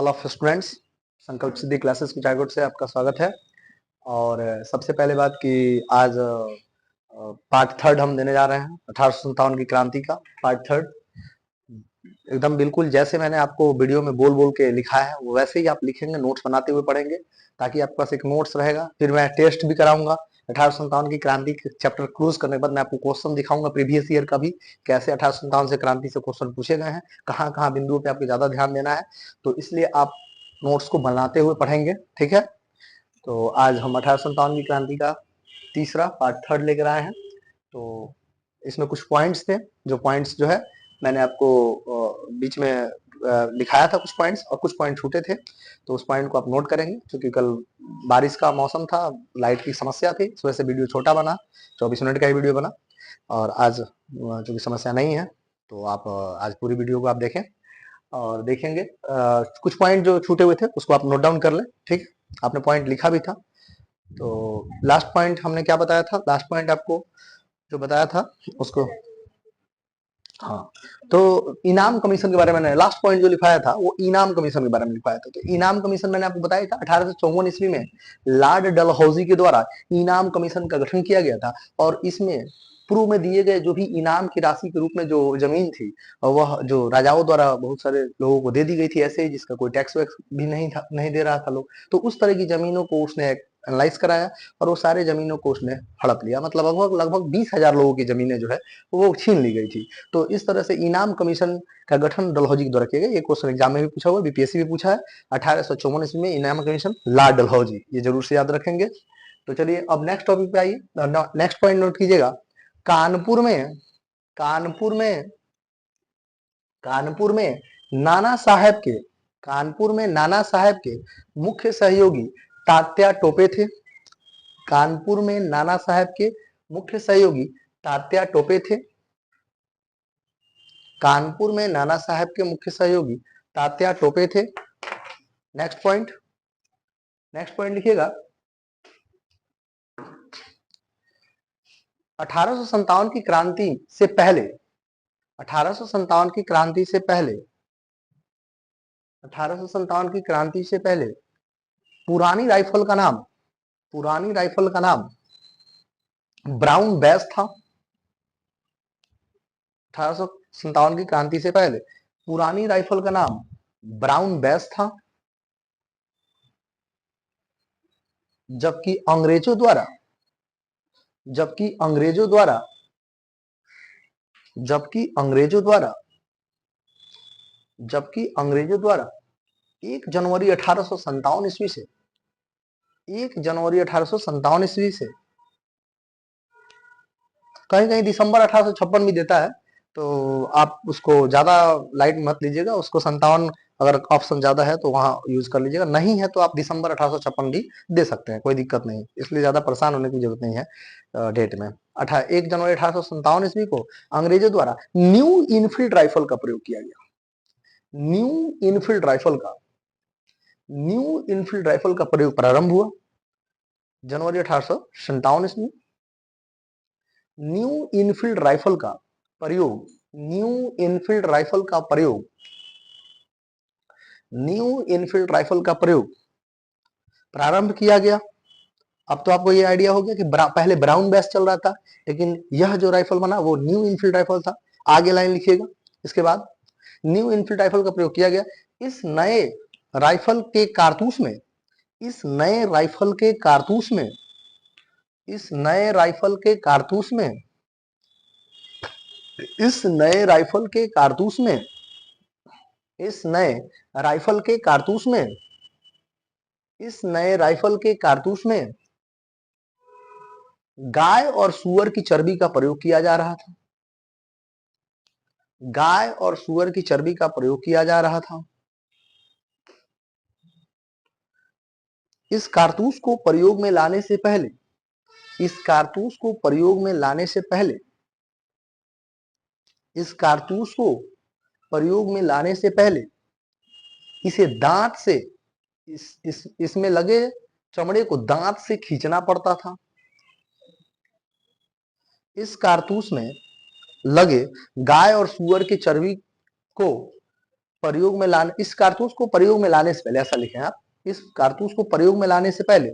All of students, संकल्प सिद्धि classes Kuchaikot से आपका स्वागत है। और सबसे पहले बात कि आज पार्ट थर्ड हम देने जा रहे हैं 1857 की क्रांति का पार्ट थर्ड। एकदम बिल्कुल जैसे मैंने आपको वीडियो में बोल बोल के लिखा है वो वैसे ही आप लिखेंगे, नोट्स बनाते हुए पढ़ेंगे ताकि आपके पास एक नोट्स रहेगा। फिर मैं टेस्ट भी कराऊंगा 1857 की क्रांति चैप्टर क्लोज करने के बाद मैं आपको क्वेश्चन दिखाऊंगा प्रीवियस ईयर का भी, कैसे 1857 से क्रांति से क्वेश्चन पूछे गए हैं, कहाँ कहाँ बिंदुओं पे आपको ज्यादा ध्यान देना है। तो इसलिए आप नोट्स को बनाते हुए पढ़ेंगे, ठीक है। तो आज हम 1857 की क्रांति का तीसरा पार्ट थर्ड लेकर आए हैं। तो इसमें कुछ पॉइंट्स थे, जो पॉइंट्स जो है मैंने आपको बीच में लिखाया था कुछ पॉइंट्स, और कुछ पॉइंट छूटे थे तो उस पॉइंट को आप नोट करेंगे। क्योंकि कल बारिश का मौसम था, लाइट की समस्या थी, इस वजह से वीडियो छोटा बना, 24 मिनट का ही वीडियो बना। और आज चूंकि समस्या नहीं है तो आप आज पूरी वीडियो को आप देखें और देखेंगे। कुछ पॉइंट जो छूटे हुए थे उसको आप नोट डाउन कर लें, ठीक। आपने पॉइंट लिखा भी था। तो लास्ट पॉइंट हमने क्या बताया था, लास्ट पॉइंट आपको जो बताया था उसको, हाँ, तो इनाम कमीशन के बारे में मैंने लास्ट पॉइंट जो लिखाया था वो इनाम कमीशन के बारे में लिखाया था। तो इनाम कमीशन मैंने आपको बताया था 1854 ईस्वी में लॉर्ड डलहौजी के द्वारा इनाम कमीशन का गठन किया गया था। और इसमें पूर्व में दिए गए जो भी इनाम की राशि के रूप में जो जमीन थी वह जो राजाओं द्वारा बहुत सारे लोगों को दे दी गई थी, ऐसे ही जिसका कोई टैक्स वैक्स भी नहीं था, नहीं दे रहा था लोग। तो उस तरह की जमीनों को उसने एनालाइज कराया और वो सारे जमीनों को उसने हड़प लिया। मतलब लगभग लगभग 20,000 लोगों की जमीनें जो है वो छीन ली गई थी। तो इस तरह से इनाम कमीशन का गठन डलहौजी के द्वारा किया गया। ये क्वेश्चन एग्जाम में भी पूछा हुआ, बीपीएससी भी पूछा है। 1854 ईस्वी में इनाम कमीशन लॉर्ड डलहौजी, ये जरूर से याद रखेंगे। तो चलिए अब नेक्स्ट टॉपिक पे आइए, नेक्स्ट पॉइंट नोट कीजिएगा। कानपुर में कानपुर में कानपुर में नाना साहेब के कानपुर में नाना साहेब के मुख्य सहयोगी तात्या टोपे थे। कानपुर में नाना साहेब के मुख्य सहयोगी तात्या टोपे थे। कानपुर में नाना साहेब के मुख्य सहयोगी तात्या टोपे थे। नेक्स्ट पॉइंट लिखिएगा। 1857 की क्रांति से पहले 1857 की क्रांति से पहले 1857 की क्रांति से पहले पुरानी राइफल का नाम ब्राउन बैस था। 1857 की क्रांति से पहले पुरानी राइफल का नाम ब्राउन बैस था। जबकि अंग्रेजों द्वारा जबकि अंग्रेजों द्वारा जबकि अंग्रेजों द्वारा जबकि अंग्रेजों द्वारा 1 जनवरी 1857 ईस्वी से 1 जनवरी 1857 ईस्वी से कहीं कहीं दिसंबर 1856 भी देता है, तो आप उसको ज्यादा लाइट मत लीजिएगा। उसको 57 अगर ऑप्शन ज्यादा है तो वहां यूज कर लीजिएगा, नहीं है तो आप दिसंबर 1856 भी दे सकते हैं, कोई दिक्कत नहीं। इसलिए ज्यादा परेशान होने की जरूरत नहीं है डेट में। 1 जनवरी 1857 ईस्वी को अंग्रेजों द्वारा न्यू इनफील्ड राइफल का प्रयोग किया गया। न्यू इनफील्ड राइफल का न्यू इनफील्ड राइफल का प्रयोग प्रारंभ हुआ जनवरी 1857 ईस्वी। न्यू इनफील्ड राइफल का प्रयोग न्यू इनफील्ड राइफल का प्रयोग न्यू इनफील्ड राइफल का प्रयोग प्रारंभ किया गया। अब तो आपको ये आइडिया हो गया कि पहले ब्राउन बैस चल रहा था, लेकिन यह जो राइफल बना वो न्यू इनफील्ड राइफल था। आगे लाइन लिखिएगा। इसके बाद न्यू इनफील्ड राइफल का प्रयोग किया गया। इस नए राइफल के कारतूस में इस नए राइफल के कारतूस में इस नए राइफल के कारतूस में इस नए राइफल के कारतूस में इस नए राइफल के कारतूस में इस नए राइफल के कारतूस में गाय और सूअर की चर्बी का प्रयोग किया जा रहा था। गाय और सूअर की चर्बी का प्रयोग किया जा रहा था। इस कारतूस को प्रयोग में लाने से पहले इस कारतूस को प्रयोग में लाने से पहले इस कारतूस को प्रयोग में लाने से पहले इसे दांत से इसमें लगे चमड़े को दांत से खींचना पड़ता था। इस कारतूस में लगे गाय और सूअर की चर्बी को प्रयोग में लाने, इस कारतूस को प्रयोग में लाने से पहले, ऐसा लिखें आप, इस कारतूस को प्रयोग में लाने से पहले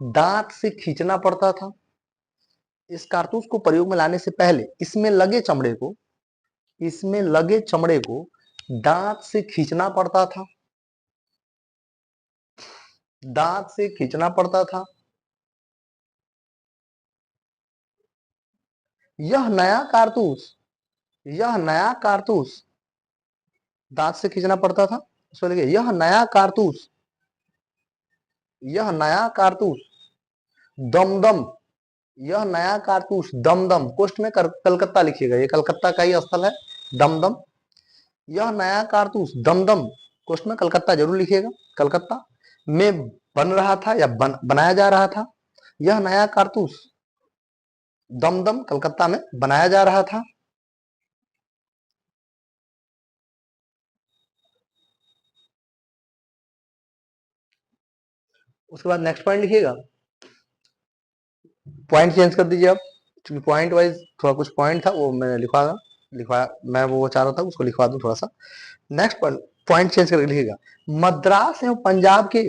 दांत से खींचना पड़ता था। इस कारतूस को प्रयोग में लाने से पहले इसमें लगे चमड़े को, इसमें लगे चमड़े को दांत से खींचना पड़ता था, दांत से खींचना पड़ता था। यह नया कारतूस, यह नया कारतूस दांत से खींचना पड़ता था। इसमें देखिए, यह नया कारतूस, यह नया कारतूस दमदम, यह नया कारतूस दमदम, कोष्ठ में कलकत्ता लिखिएगा, ये कलकत्ता का ही स्थल है दमदम। यह नया कारतूस दमदम, कोष्ठ में कलकत्ता जरूर लिखिएगा, कलकत्ता में बन रहा था या बनाया जा रहा था। यह नया कारतूस दमदम कलकत्ता में बनाया जा रहा था। उसके बाद नेक्स्ट पॉइंट लिखिएगा, पॉइंट चेंज कर दीजिए आप, क्योंकि पॉइंट वाइज थोड़ा कुछ पॉइंट था वो मैं लिखवाया, मैं वो चाह रहा था उसको लिखवा दूं थोड़ा सा। नेक्स्ट पॉइंट चेंज करके लिखिएगा, मद्रास एवं पंजाब के,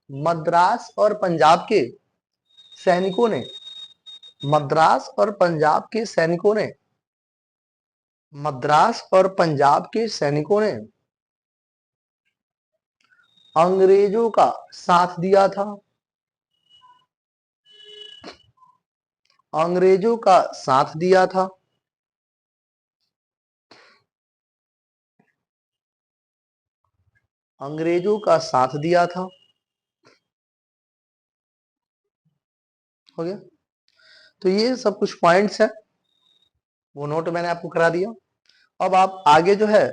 मद्रास और पंजाब के सैनिकों ने, मद्रास और पंजाब के सैनिकों ने, मद्रास और पंजाब के सैनिकों ने अंग्रेजों का साथ दिया था, अंग्रेजों का साथ दिया था। अंग्रेजों का साथ दिया था। हो गया। तो ये सब कुछ पॉइंट्स है, वो नोट मैंने आपको करा दिया। अब आप आगे जो है,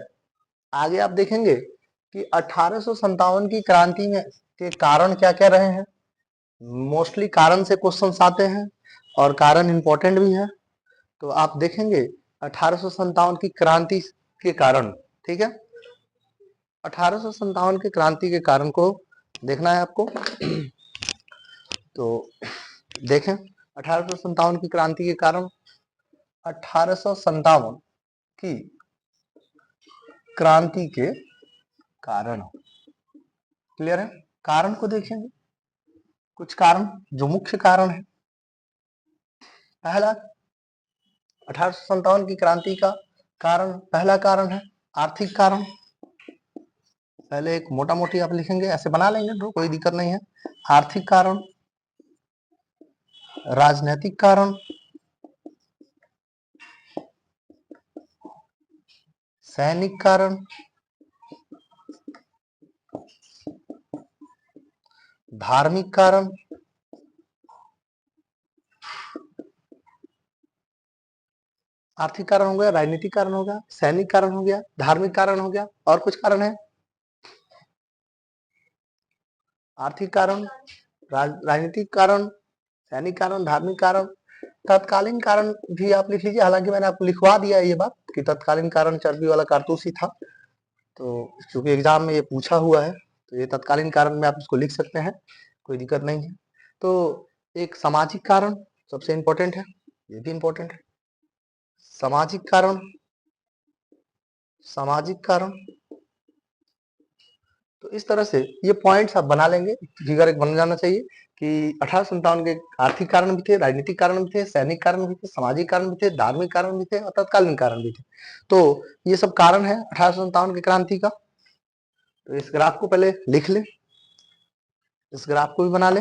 आगे आप देखेंगे कि 1857 की क्रांति में के कारण क्या क्या रहे हैं। मोस्टली कारण से क्वेश्चंस आते हैं और कारण इंपॉर्टेंट भी है। तो आप देखेंगे 1857 की क्रांति के कारण, ठीक है, 1857 के क्रांति के कारण को देखना है आपको। तो देखें 1857 की क्रांति के कारण, 1857 की क्रांति के कारण, क्लियर है। कारण को देखेंगे, कुछ कारण जो मुख्य कारण है। पहला 1857 की क्रांति का कारण, पहला कारण है आर्थिक कारण। पहले एक मोटा मोटी आप लिखेंगे, ऐसे बना लेंगे तो कोई दिक्कत नहीं है। आर्थिक कारण, राजनीतिक कारण, सैनिक कारण, धार्मिक कारण, आर्थिक कारण हो गया, राजनीतिक कारण हो गया, सैनिक कारण हो गया, धार्मिक कारण हो गया, और कुछ कारण है। आर्थिक कारण, राजनीतिक कारण, सैनिक कारण, धार्मिक कारण, तत्कालीन कारण भी आप लिख लीजिए। हालांकि मैंने आपको लिखवा दिया है ये बात कि तत्कालीन कारण चर्बी वाला कारतूस ही था, तो क्योंकि एग्जाम में ये पूछा हुआ है तो ये तत्कालीन कारण में आप इसको लिख सकते हैं, कोई दिक्कत नहीं है। तो एक सामाजिक कारण सबसे इंपॉर्टेंट है, ये भी इंपॉर्टेंट है। सामाजिक कारण, सामाजिक कारण, तो इस तरह से ये पॉइंट्स आप बना लेंगे, फिगर एक बन जाना चाहिए कि 1857 के आर्थिक कारण भी थे, राजनीतिक कारण भी थे, सैनिक कारण भी थे, सामाजिक कारण भी थे, धार्मिक कारण भी थे और तत्कालीन कारण भी थे। तो ये सब कारण है 1857 की क्रांति का। तो इस ग्राफ को पहले लिख ले, इस ग्राफ को भी बना ले।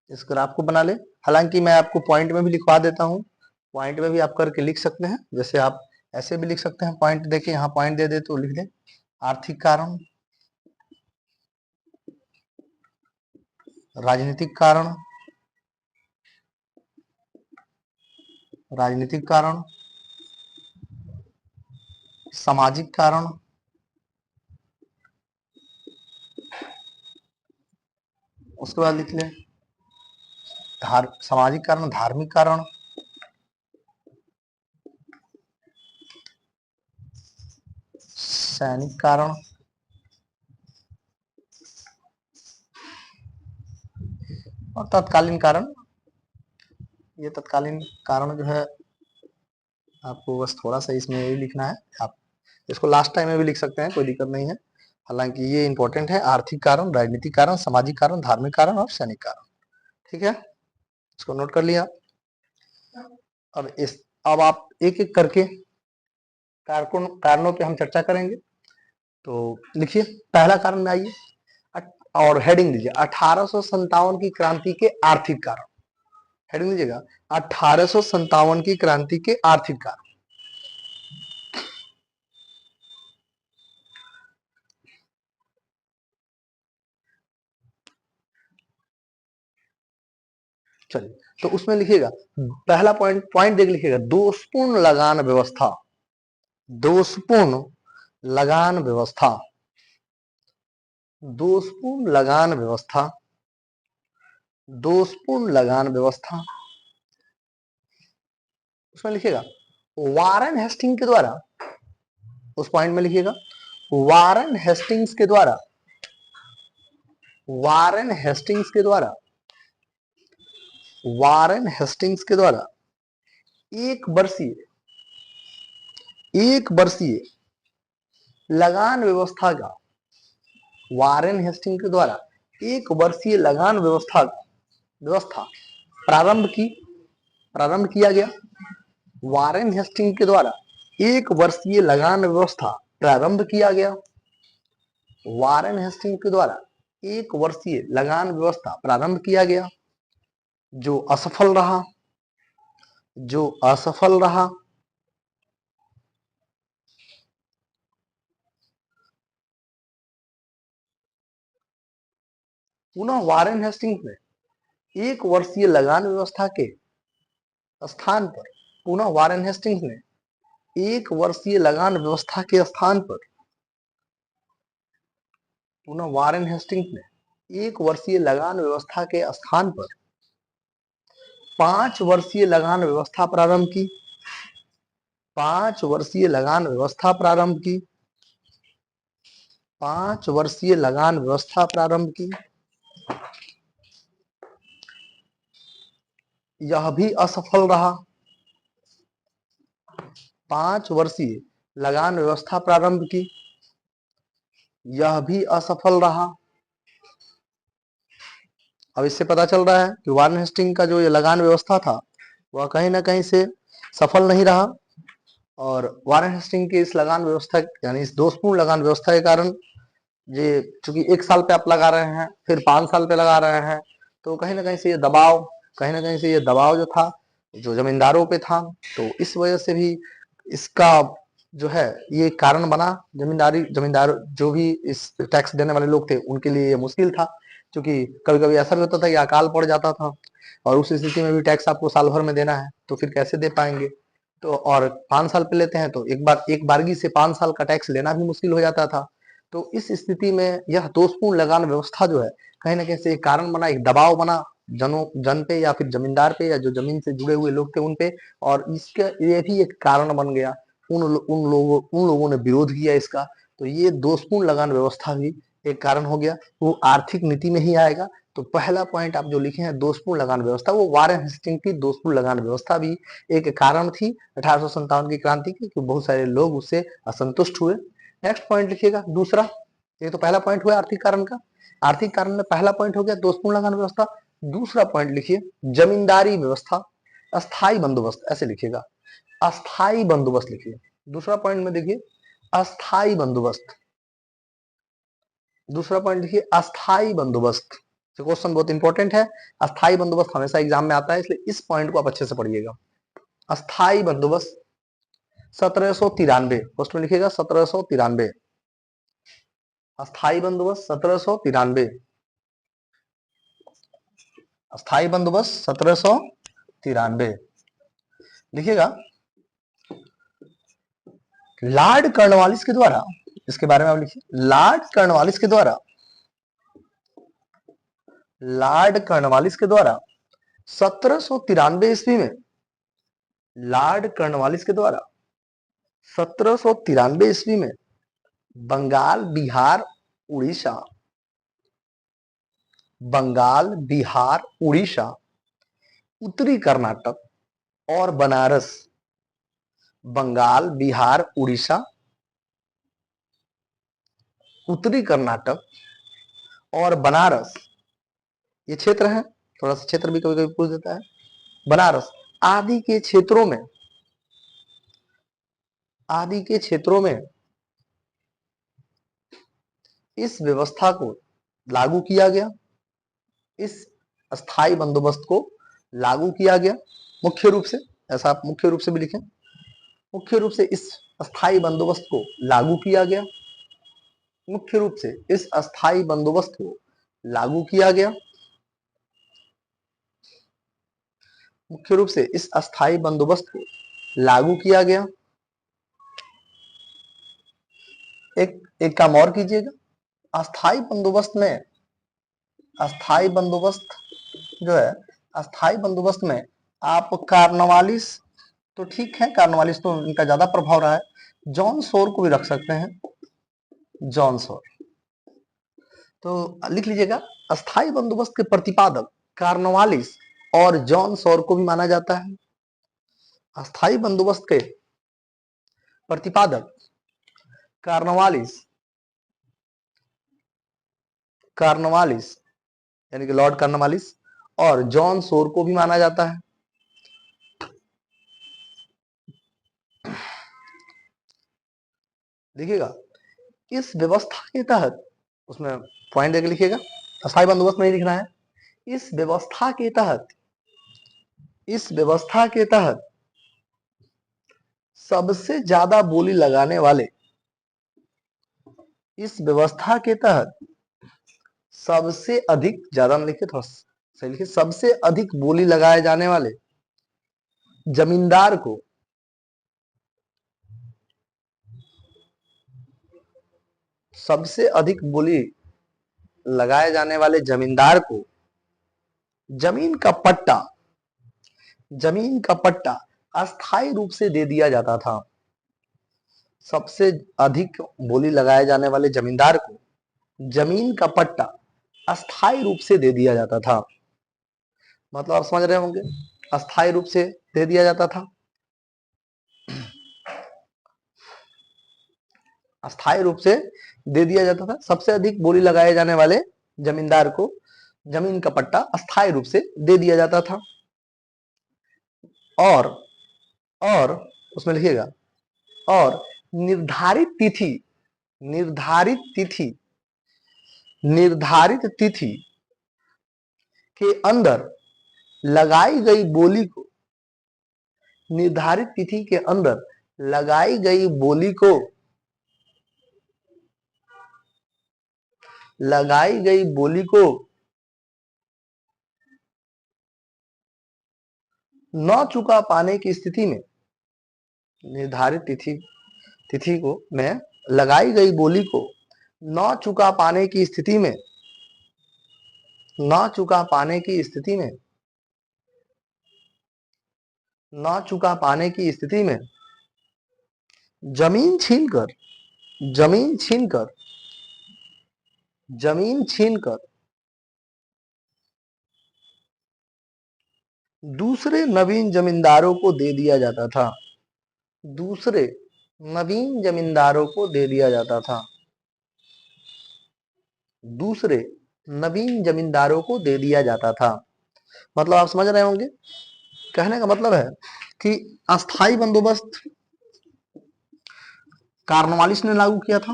इस ग्राफ को बना ले। हालांकि मैं आपको पॉइंट में भी लिखवा देता हूँ, पॉइंट में भी आप करके लिख सकते हैं। जैसे आप ऐसे भी लिख सकते हैं, पॉइंट देके यहाँ पॉइंट दे दे तो लिख दे। आर्थिक कारण, राजनीतिक कारण, राजनीतिक कारण, सामाजिक कारण, उसके बाद लिख ले सामाजिक कारण, धार्मिक कारण, सैनिक कारण और तत्कालीन कारण ये तत्कालीन कारण जो है आपको बस थोड़ा सा इसमें यही लिखना है। आप इसको लास्ट टाइम में भी लिख सकते हैं, कोई दिक्कत नहीं है। हालांकि ये इंपॉर्टेंट है, आर्थिक कारण, राजनीतिक कारण, सामाजिक कारण, धार्मिक कारण और सैनिक कारण। ठीक है, इसको नोट कर लिया। अब आप एक एक करके कारणों पे हम चर्चा करेंगे। तो लिखिए, पहला कारण में आइए और हेडिंग दीजिए 1857 की क्रांति के आर्थिक कारण। हेडिंग दीजिएगा 1857 की क्रांति के आर्थिक कारण। चलिए, तो उसमें लिखिएगा पहला पॉइंट देख लिखिएगा, दोषपूर्ण लगान व्यवस्था। दोषपूर्ण लगान व्यवस्था, दोषपूर्ण लगान व्यवस्था, दोषपूर्ण लगान व्यवस्था। उसमें लिखिएगा वारेन हेस्टिंग के द्वारा, उस पॉइंट में लिखिएगा वारेन हेस्टिंग्स के द्वारा, वारेन हेस्टिंग्स के द्वारा, वारेन हेस्टिंग्स के द्वारा एक वर्षीय लगान व्यवस्था का, वारेन हेस्टिंग के द्वारा एक वर्षीय लगान व्यवस्था प्रारंभ किया गया। वारेन हेस्टिंग के द्वारा एक वर्षीय लगान व्यवस्था प्रारंभ किया गया। वारेन हेस्टिंग के द्वारा एक वर्षीय लगान व्यवस्था प्रारंभ किया गया, जो असफल रहा, जो असफल रहा। पुनः वारेन हेस्टिंग्स ने एक वर्षीय लगान व्यवस्था के स्थान पर, पुनः वारेन हेस्टिंग्स ने एक वर्षीय लगान व्यवस्था के स्थान पर, पुनः वारेन हेस्टिंग्स ने एक वर्षीय लगान व्यवस्था के स्थान पर 5 वर्षीय लगान व्यवस्था प्रारंभ की। 5 वर्षीय लगान व्यवस्था प्रारंभ की। 5 वर्षीय लगान व्यवस्था प्रारंभ की। यह भी असफल रहा। 5 वर्षीय लगान व्यवस्था प्रारंभ की, यह भी असफल रहा। अब इससे पता चल रहा है कि वारेन हेस्टिंग का जो ये लगान व्यवस्था था वह कहीं ना कहीं से सफल नहीं रहा, और वारेन हेस्टिंग के इस लगान व्यवस्था यानी इस दोषपूर्ण लगान व्यवस्था के कारण ये, चूंकि 1 साल पे आप लगा रहे हैं फिर 5 साल पे लगा रहे हैं, तो कहीं ना कहीं से ये दबाव, कहीं ना कहीं से ये दबाव जो था जो जमींदारों पे था, तो इस वजह से भी इसका जो है ये कारण बना। जमींदार जो भी इस टैक्स देने वाले लोग थे उनके लिए ये मुश्किल था, क्योंकि कभी कभी ऐसा भी होता था कि अकाल पड़ जाता था और उस स्थिति में भी टैक्स आपको साल भर में देना है, तो फिर कैसे दे पाएंगे। तो और 5 साल पे लेते हैं तो एक बारगी से 5 साल का टैक्स लेना भी मुश्किल हो जाता था। तो इस स्थिति में यह दोषपूर्ण लगान व्यवस्था जो है कहीं ना कहीं से एक कारण बना, एक दबाव बना जन पे या फिर जमींदार पे या जो जमीन से जुड़े हुए लोग थे उन पे, और इसके ये भी एक कारण बन गया। उन लोगों ने विरोध किया इसका, तो ये दोषपूर्ण लगान व्यवस्था भी एक कारण हो गया। वो आर्थिक नीति में ही आएगा। तो पहला पॉइंट आप जो लिखे हैं दोषपूर्ण लगान व्यवस्था, वो वारेन हेस्टिंग की दोषपूर्ण लगान व्यवस्था भी एक कारण थी 1857 की क्रांति की, कि बहुत सारे लोग उससे असंतुष्ट हुए। नेक्स्ट पॉइंट लिखिएगा दूसरा। ये तो पहला पॉइंट हुआ आर्थिक कारण का, आर्थिक कारण में पहला पॉइंट हो गया दोषपूर्ण लगान व्यवस्था। दूसरा पॉइंट लिखिए जमींदारी व्यवस्था, अस्थाई बंदोबस्त, ऐसे लिखिएगा अस्थाई बंदोबस्त लिखिए। दूसरा पॉइंट में देखिए अस्थाई बंदोबस्त, दूसरा पॉइंट लिखिए अस्थाई बंदोबस्त। क्वेश्चन बहुत इंपॉर्टेंट है, अस्थाई बंदोबस्त हमेशा एग्जाम में आता है, इसलिए इस पॉइंट को आप अच्छे से पढ़िएगा। अस्थाई बंदोबस्त 1793, पोस्ट में लिखिएगा 1793, अस्थाई बंदोबस्त 1793, अस्थाई बंदोबस्त 1793 लिखिएगा। लॉर्ड कॉर्नवालिस के द्वारा, इसके बारे में आप लिखिए लॉर्ड कॉर्नवालिस के द्वारा, लॉर्ड कॉर्नवालिस के द्वारा 1793 ईस्वी में, लॉर्ड कॉर्नवालिस के द्वारा 1793 ईस्वी में बंगाल, बिहार, उड़ीसा, बंगाल, बिहार, उड़ीसा उत्तरी कर्नाटक और बनारस, बंगाल, बिहार, उड़ीसा, उत्तरी कर्नाटक और बनारस, ये क्षेत्र है, थोड़ा सा क्षेत्र भी कभी कभी पूछ देता है, बनारस आदि के क्षेत्रों में, आदि के क्षेत्रों में इस व्यवस्था को लागू किया गया, इस अस्थाई बंदोबस्त को लागू किया गया। मुख्य रूप से, ऐसा आप मुख्य रूप से भी लिखें, मुख्य रूप से इस अस्थाई बंदोबस्त को लागू किया गया, मुख्य रूप से इस अस्थाई बंदोबस्त को लागू किया गया, मुख्य रूप से इस अस्थाई बंदोबस्त को लागू किया गया। एक काम और कीजिएगा, अस्थाई बंदोबस्त में, अस्थाई बंदोबस्त जो है, अस्थाई बंदोबस्त में आप कार्नवालिस, तो ठीक है, कार्नवालिस तो इनका ज्यादा प्रभाव रहा है, जॉन सोर को भी रख सकते हैं, जॉन सोर। तो लिख लीजिएगा, अस्थाई बंदोबस्त के प्रतिपादक कार्नवालिस और जॉन सोर को भी माना जाता है। अस्थाई बंदोबस्त के प्रतिपादक कार्नवालिस, कार्नवालिस यानी कि लॉर्ड कार्नवालिस और जॉन सोर को भी माना जाता है। देखिएगा, इस व्यवस्था के तहत, उसमें पॉइंट देके लिखिएगा, अस्थाई बंदोबस्त नहीं लिखना है, इस व्यवस्था के तहत, इस व्यवस्था के तहत सबसे ज्यादा बोली लगाने वाले, इस व्यवस्था के तहत सबसे अधिक, ज्यादा में लिखिए, थोड़ा सही लिखिए, सबसे अधिक बोली लगाए जाने वाले जमींदार को, सबसे अधिक बोली लगाए जाने वाले जमींदार को जमीन का पट्टा, जमीन का पट्टा अस्थाई रूप से दे दिया जाता था। सबसे अधिक बोली लगाए जाने वाले जमींदार को जमीन का पट्टा अस्थाई रूप से दे दिया जाता था। मतलब आप समझ रहे होंगे, अस्थाई रूप से दे दिया जाता था, अस्थाई रूप से दे दिया जाता था। सबसे अधिक बोली लगाए जाने वाले जमींदार को जमीन का पट्टा अस्थाई रूप से दे दिया जाता था। और उसमें लिखिएगा, और निर्धारित तिथि, निर्धारित तिथि, निर्धारित तिथि के अंदर लगाई गई बोली को, निर्धारित तिथि के अंदर लगाई गई बोली को, लगाई गई बोली को न चुका पाने की स्थिति में, निर्धारित तिथि को में लगाई गई बोली को न चुका पाने की स्थिति में, न चुका पाने की स्थिति में, न चुका पाने की स्थिति में जमीन छीनकर, जमीन छीनकर, जमीन छीनकर दूसरे नवीन जमींदारों को दे दिया जाता था, दूसरे नवीन जमींदारों को दे दिया जाता था, दूसरे नवीन जमींदारों को दे दिया जाता था। मतलब आप समझ रहे होंगे, कहने का मतलब है कि अस्थाई बंदोबस्त कार्नवालिस ने लागू किया था।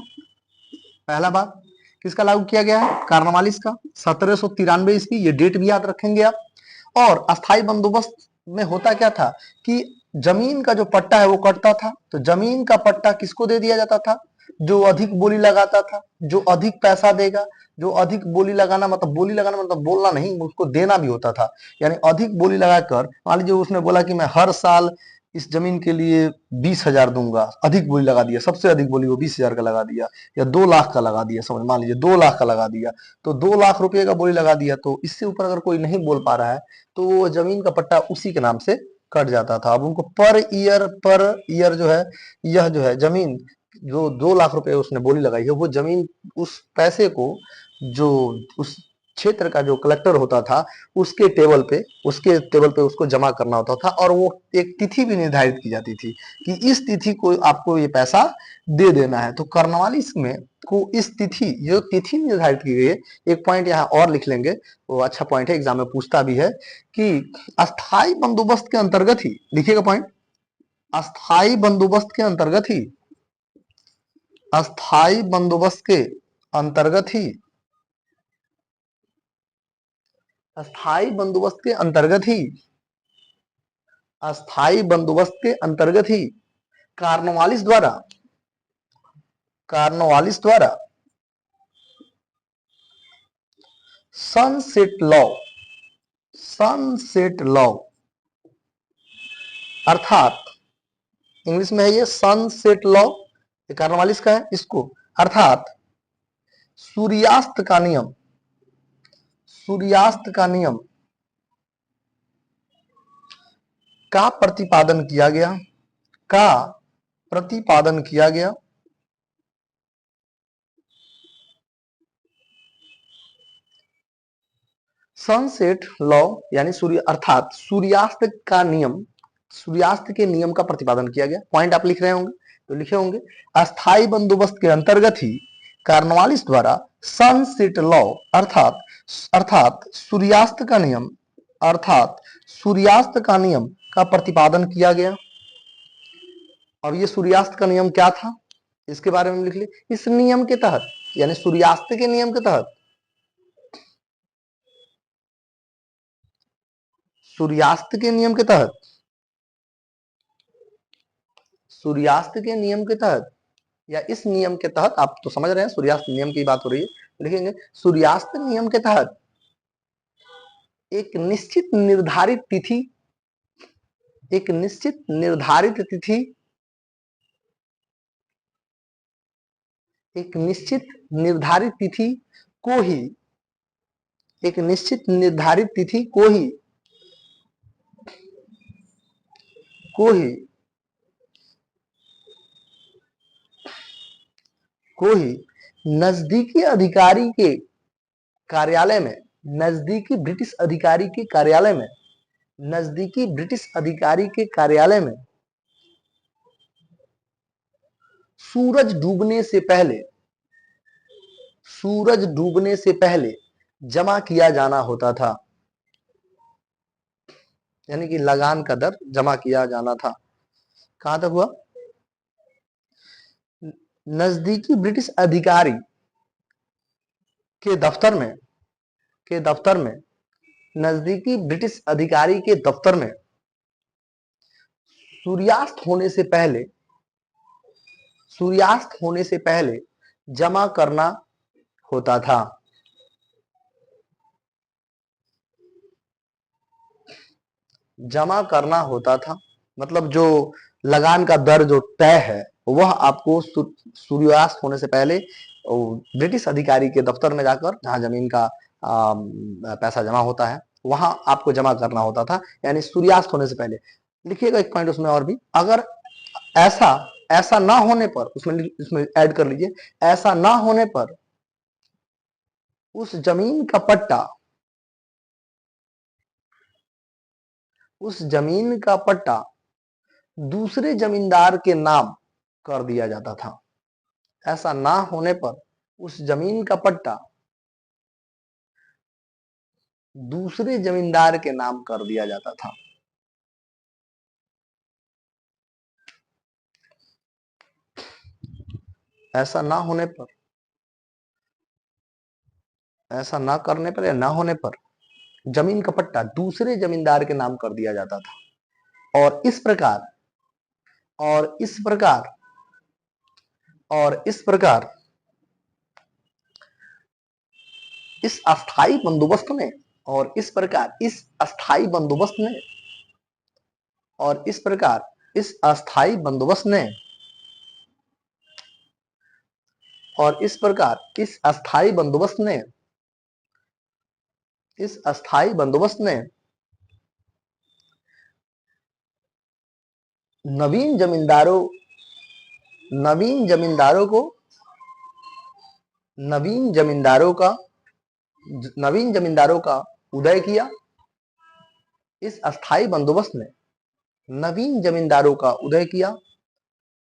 पहला बात, किसका लागू किया गया है? कार्नवालिस का, 1793 ईस्वी, ये डेट भी याद रखेंगे आप। और अस्थाई बंदोबस्त में होता क्या था कि जमीन का जो पट्टा है वो कटता था, तो जमीन का पट्टा किसको दे दिया जाता था? जो अधिक बोली लगाता था, जो अधिक पैसा देगा, जो अधिक बोली लगाना, मतलब बोली लगाना मतलब बोलना नहीं, उसको देना भी होता था। यानी अधिक बोली लगाकर, मान लीजिए उसने बोला कि मैं हर साल इस जमीन के लिए 20,000 दूंगा, अधिक बोली लगा दिया, सबसे अधिक बोली वो 20,000 का लगा दिया, या 2 लाख का लगा दिया, समझ, मान लीजिए 2 लाख का लगा दिया, तो 2 लाख रुपए का बोली लगा दिया, तो इससे ऊपर अगर कोई नहीं बोल पा रहा है तो वो जमीन का पट्टा उसी के नाम से कट जाता था। अब उनको पर ईयर जो है, यह जो है जमीन, जो 2 लाख रुपए उसने बोली लगाई है, वो जमीन, उस पैसे को, जो उस क्षेत्र का जो कलेक्टर होता था उसके टेबल पे उसको जमा करना होता था, और वो एक तिथि भी निर्धारित की जाती थी कि इस तिथि को आपको ये पैसा दे देना है। तो कार्नवालिस में को इस तिथि, जो तिथि निर्धारित की गई है, एक पॉइंट यहाँ और लिख लेंगे, वो अच्छा पॉइंट है, एग्जाम में पूछता भी है कि अस्थाई बंदोबस्त के अंतर्गत ही, लिखिएगा पॉइंट, अस्थाई बंदोबस्त के अंतर्गत ही, अस्थाई बंदोबस्त के अंतर्गत ही, अस्थाई बंदोबस्त के अंतर्गत ही, अस्थाई बंदोबस्त के अंतर्गत ही कार्नवालिस द्वारा, कार्नवालिस द्वारा सनसेट लॉ, सनसेट लॉ अर्थात इंग्लिश में है ये सनसेट लॉ, ये कार्नवालिस का है, इसको अर्थात सूर्यास्त का नियम, सूर्यास्त का नियम का प्रतिपादन किया गया, का प्रतिपादन किया गया, सनसेट लॉ यानी सूर्य अर्थात सूर्यास्त का नियम, सूर्यास्त के नियम का प्रतिपादन किया गया। पॉइंट आप लिख रहे होंगे तो लिखे होंगे, अस्थाई बंदोबस्त के अंतर्गत ही कार्नवालिस द्वारा सनसेट लॉ अर्थात अर्थात सूर्यास्त का नियम, अर्थात सूर्यास्त का नियम का प्रतिपादन किया गया। अब ये सूर्यास्त का नियम क्या था, इसके बारे में लिख ले। इस नियम के तहत यानी सूर्यास्त के नियम के तहत, सूर्यास्त के नियम के तहत, सूर्यास्त के नियम के तहत या इस नियम के तहत, आप तो समझ रहे हैं सूर्यास्त नियम की बात हो रही है, लिखेंगे सूर्यास्त नियम के तहत एक निश्चित निर्धारित तिथि, एक निश्चित निर्धारित तिथि, एक निश्चित निर्धारित तिथि को ही, एक निश्चित निर्धारित तिथि को ही, को ही, को ही नजदीकी अधिकारी के कार्यालय में, नजदीकी ब्रिटिश अधिकारी के कार्यालय में, नजदीकी ब्रिटिश अधिकारी के कार्यालय में सूरज डूबने से पहले, सूरज डूबने से पहले जमा किया जाना होता था, यानी कि लगान का दर जमा किया जाना था। कहां तक हुआ, नजदीकी ब्रिटिश अधिकारी के दफ्तर में, के दफ्तर में, नजदीकी ब्रिटिश अधिकारी के दफ्तर में सूर्यास्त होने से पहले, सूर्यास्त होने से पहले जमा करना होता था। जमा करना होता था मतलब जो लगान का दर जो तय है वह आपको सूर्यास्त होने से पहले ब्रिटिश अधिकारी के दफ्तर में जाकर, जहां जमीन का पैसा जमा होता है, वहां आपको जमा करना होता था, यानी सूर्यास्त होने से पहले। लिखिएगा एक पॉइंट उसमें और भी, अगर ऐसा ऐसा ना होने पर, उसमें ऐड कर लीजिए, ऐसा ना होने पर उस जमीन का पट्टा, उस जमीन का पट्टा दूसरे जमींदार के नाम कर दिया जाता था। ऐसा ना होने पर उस जमीन का पट्टा दूसरे जमींदार के नाम कर दिया जाता था। ऐसा ना होने पर, ऐसा ना करने पर या ना होने पर जमीन का पट्टा दूसरे जमींदार के नाम कर दिया जाता था। और इस प्रकार, और इस प्रकार, और इस प्रकार इस अस्थाई बंदोबस्त ने, और इस प्रकार इस अस्थाई बंदोबस्त ने, और इस प्रकार इस अस्थाई बंदोबस्त ने, और इस प्रकार इस अस्थाई बंदोबस्त ने, इस अस्थाई बंदोबस्त ने नवीन जमींदारों, नवीन जमींदारों को, नवीन जमींदारों का नवीन जमींदारों का उदय किया। इस अस्थाई बंदोबस्त ने नवीन जमींदारों का उदय किया,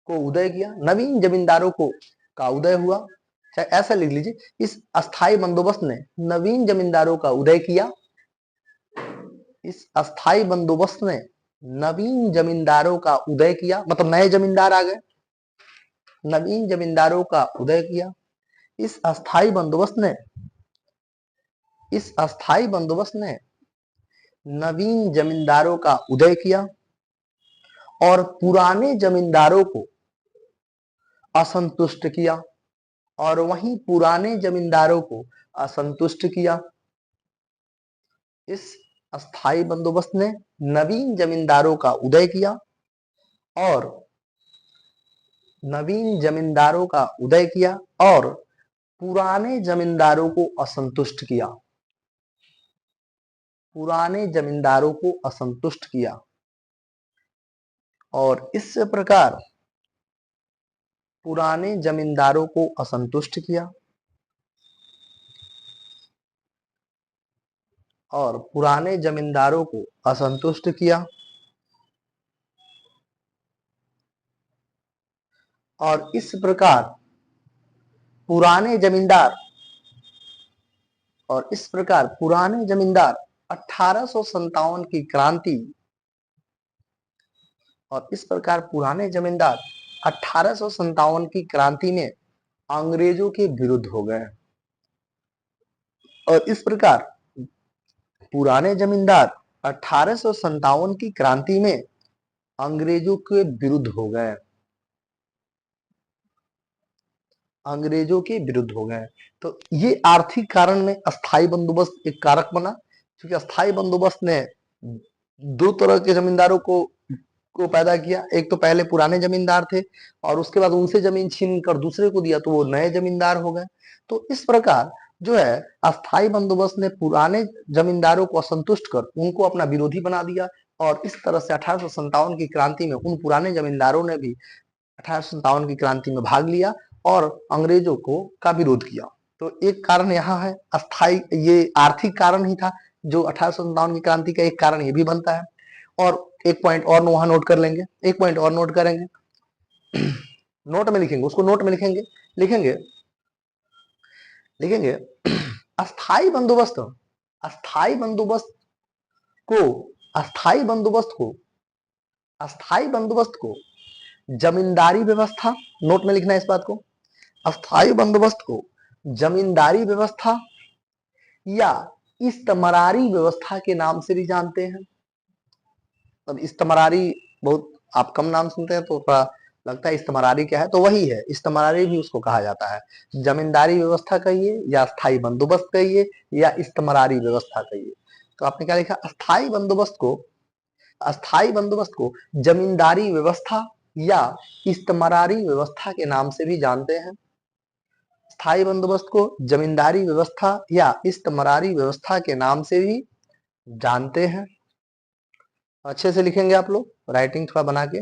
नवीन जमींदारों को का उदय हुआ। चाहे ऐसा लिख लीजिए, इस अस्थाई बंदोबस्त ने नवीन जमींदारों का उदय किया। इस अस्थाई बंदोबस्त ने नवीन जमींदारों का उदय किया, मतलब नए जमींदार आ गए, नवीन जमींदारों का उदय किया। इस अस्थाई बंदोबस्त ने नवीन जमींदारों का उदय किया और पुराने जमींदारों को असंतुष्ट किया, और वहीं पुराने जमींदारों को असंतुष्ट किया। इस अस्थाई बंदोबस्त ने नवीन जमींदारों का उदय किया और पुराने जमींदारों को असंतुष्ट किया, और इस प्रकार पुराने जमींदारों को असंतुष्ट किया और पुराने जमींदारों को असंतुष्ट किया और इस प्रकार पुराने जमींदार 1857 की क्रांति में अंग्रेजों के विरुद्ध हो गए। और इस प्रकार पुराने जमींदार 1857 की क्रांति में अंग्रेजों के विरुद्ध हो गए, तो ये आर्थिक कारण में अस्थाई बंदोबस्त एक कारक बना, क्योंकि अस्थाई बंदोबस्त ने दो तरह के जमींदारों को पैदा किया। एक तो पहले पुराने जमींदार थे और उसके बाद उनसे जमीन छीन कर दूसरे को दिया, तो वो नए जमींदार हो गए। तो इस प्रकार जो है अस्थाई बंदोबस्त ने पुराने जमींदारों को असंतुष्ट कर उनको अपना विरोधी बना दिया, और इस तरह से 1857 की क्रांति में उन पुराने जमींदारों ने भी 1857 की क्रांति में भाग लिया और अंग्रेजों का विरोध किया। तो एक कारण यहाँ है अस्थाई, ये आर्थिक कारण ही था जो 1857 की क्रांति का एक कारण ये भी बनता है। और एक पॉइंट और वहां नोट कर लेंगे, एक पॉइंट और नोट करेंगे, नोट में लिखेंगे, उसको नोट में लिखेंगे अस्थाई बंदोबस्त को जमींदारी व्यवस्था, नोट में लिखना है इस बात को, अस्थाई बंदोबस्त को जमींदारी व्यवस्था या इस्तमरारी व्यवस्था के नाम से भी जानते हैं। अब इस्तमरारी बहुत आप कम नाम सुनते हैं तो थोड़ा लगता है इस्तमरारी क्या है, तो वही है, इस्तमरारी भी उसको कहा जाता है। जमींदारी व्यवस्था कहिए या स्थायी बंदोबस्त कहिए या इस्तमरारी व्यवस्था कहिए। तो आपने क्या लिखा, अस्थाई बंदोबस्त को जमींदारी व्यवस्था या इस्तमरारी व्यवस्था के नाम से भी जानते हैं। स्थायी बंदोबस्त को जमींदारी व्यवस्था या इस्तमरारी व्यवस्था के नाम से भी जानते हैं। अच्छे से लिखेंगे आप लोग, राइटिंग थोड़ा बना के